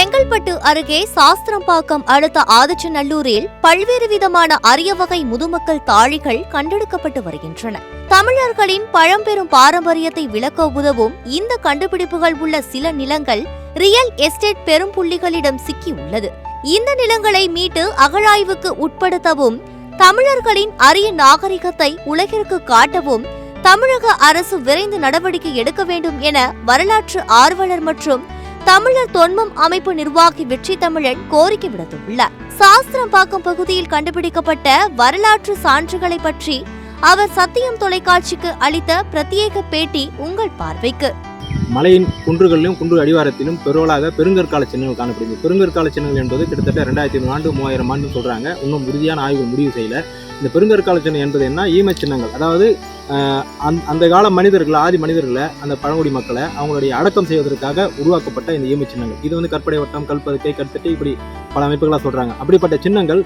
செங்கல்பட்டு அருகே சாஸ்திரம்பாக்கம் அடுத்த ஆதிச்சநல்லூரில் பல்வேறு விதமான அரிய வகை முதுமக்கள் தாழிகள் கண்டெடுக்கப்பட்டு வருகின்றன. தமிழர்களின் பழம்பெரும் பாரம்பரியத்தை விளக்க உதவும் இந்த கண்டுபிடிப்புகள் உள்ள சில நிலங்கள் ரியல் எஸ்டேட் பெரும் புள்ளிகளிடம் சிக்கியுள்ளது. இந்த நிலங்களை மீட்டு அகழாய்வுக்கு உட்படுத்தவும் தமிழர்களின் அரிய நாகரிகத்தை உலகிற்கு காட்டவும் தமிழக அரசு விரைந்து நடவடிக்கை எடுக்க வேண்டும் என வரலாற்று ஆர்வலர் மற்றும் தமிழர் தொன்மம் அமைப்பு நிர்வாகி வெற்றி தமிழன் கோரிக்கை விடுத்துள்ளார். சாஸ்திரம்பாக்கம் பகுதியில் கண்டுபிடிக்கப்பட்ட வரலாற்று சான்றுகளை பற்றி அவர் சத்தியம் தொலைக்காட்சிக்கு அளித்த பிரத்யேக பேட்டி உங்கள் பார்வைக்கு. மலையின் குன்றுகளிலும் குன்று அடிவாரத்திலும் பெருவலாக பெருங்கற்கால சின்னங்கள் காணப்படுது. பெருங்கற்கால சின்னங்கள் என்பது கிட்டத்தட்ட 2500 ஆண்டு 3000 ஆண்டு சொல்றாங்க. இன்னும் உறுதியான ஆய்வு முடிவு செய்யல. இந்த பெருங்கற்கால சின்னம் என்பது என்ன? ஈமச் சின்னங்கள். அதாவது அந்த கால மனிதர்கள், ஆதி மனிதர்களை, அந்த பழங்குடி மக்களை அவங்களுடைய அடக்கம் செய்வதற்காக உருவாக்கப்பட்ட இந்த ஈமச் சின்னங்கள். இது கற்படை வட்டம், கல்பதுக்கை, கற்தட்டை, இப்படி பல அமைப்புகளாக சொல்றாங்க. அப்படிப்பட்ட சின்னங்கள்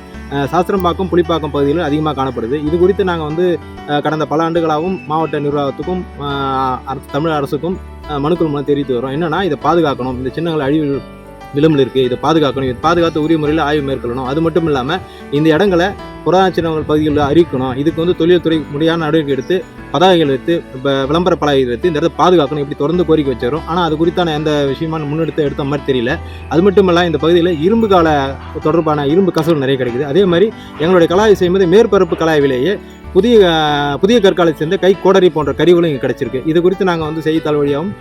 சாஸ்திரம்பாக்கம், புலிப்பாக்கம் பகுதிகளில் அதிகமாக காணப்படுது. இது குறித்து நாங்கள் கடந்த பல ஆண்டுகளாகவும் மாவட்ட நிர்வாகத்துக்கும் தமிழ் அரசுக்கும் மனுக்கள் மூலம் தெரிவித்து வரோம். என்னன்னா, இதை பாதுகாக்கணும், இந்த சின்னங்கள் அழிவு விளிம்பில் இருக்குது, இதை பாதுகாக்கணும், இதை பாதுகாத்த உரிய முறையில் ஆய்வு மேற்கொள்ளணும். அது மட்டும் இல்லாமல் இந்த இடங்களை புராதன சின்னங்கள் பகுதிகளில் அறிவிக்கணும். இதுக்கு தொழில்துறை முடியான நடவடிக்கை எடுத்து பதாகைகள் வைத்து விளம்பர பலகைகள் வைத்து இந்த இடத்தை பாதுகாக்கணும். இப்படி தொடர்ந்து கோரிக்கை வச்சிடும். ஆனால் அது குறித்தான எந்த விஷயமான எடுத்த மாதிரி தெரியல. அது மட்டும் இல்லை, இந்த பகுதியில் இரும்பு கால தொடர்பான இரும்பு கசூல் நிறைய கிடைக்குது. அதே மாதிரி எங்களுடைய கலாய்வு செய்யும்போது மேற்பரப்பு கலாய்விலேயே புதிய கற்காலை சேர்ந்த கை கோடரி போன்ற கருவிகளும் இங்கே கிடைச்சிருக்கு. இது குறித்து நாங்கள் செய்தித்தாள் வழியாகவும்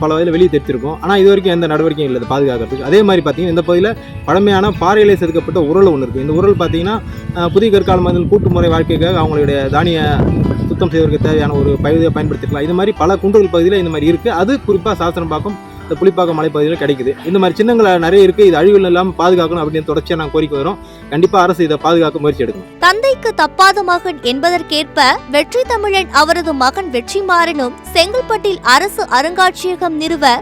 பல வகையில் வெளியே தெரிவித்திருக்கோம். ஆனால் இது வரைக்கும் எந்த நடவடிக்கையும் இல்லை பாதுகாக்கிறதுக்கு. அதே மாதிரி பார்த்தீங்கன்னா, இந்த பகுதியில் பழமையான பாறையிலே செதுக்கப்பட்ட உரல் ஒன்று இருக்குது. இந்த உரல் பார்த்தீங்கன்னா புதிய கற்கால மனிதன் கூட்டுமுறை வாழ்க்கைக்காக அவங்களுடைய தானிய சுத்தம் செய்வதற்கு தேவையான ஒரு பகுதியை பயன்படுத்திக்கலாம். இது மாதிரி பல குன்றுகள் பகுதியில் இந்த மாதிரி இருக்குது. அது குறிப்பாக சாஸ்திரம்பாக்கம், இந்த புலிப்பாக்கம் மலைப்பகுதியில் கிடைக்குது. இந்த மாதிரி சின்னங்கள் நிறைய இருக்குது. இது அழிவில் இல்லாமல் பாதுகாக்கணும் அப்படின்னு தொடர்ச்சியாக நாங்கள் கோரிக்கை வரோம். கண்டிப்பாக அரசு இதை பாதுகாக்க முயற்சி எடுக்கணும். தந்தைக்கு தப்பாத மகன் என்பதற்கேற்ப வெற்றி தமிழன் அவரது மகன் வெற்றிமாறனும் செங்கல்பட்டில் அரசு அருங்காட்சியகம் நிறுவ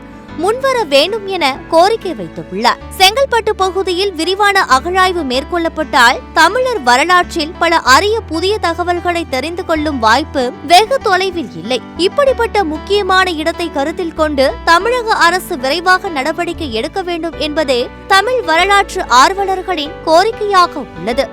முன்வர வேண்டும் என கோரிக்கை வைத்துள்ளார். செங்கல்பட்டு பகுதியில் விரிவான அகழாய்வு மேற்கொள்ளப்பட்டால் தமிழர் வரலாற்றில் பல அரிய புதிய தகவல்களை தெரிந்து கொள்ளும் வாய்ப்பு வெகு தொலைவில் இல்லை. இப்படிப்பட்ட முக்கியமான இடத்தை கருத்தில் கொண்டு தமிழக அரசு விரைவாக நடவடிக்கை எடுக்க வேண்டும் என்பதே தமிழ் வரலாற்று ஆர்வலர்களின் கோரிக்கையாக உள்ளது.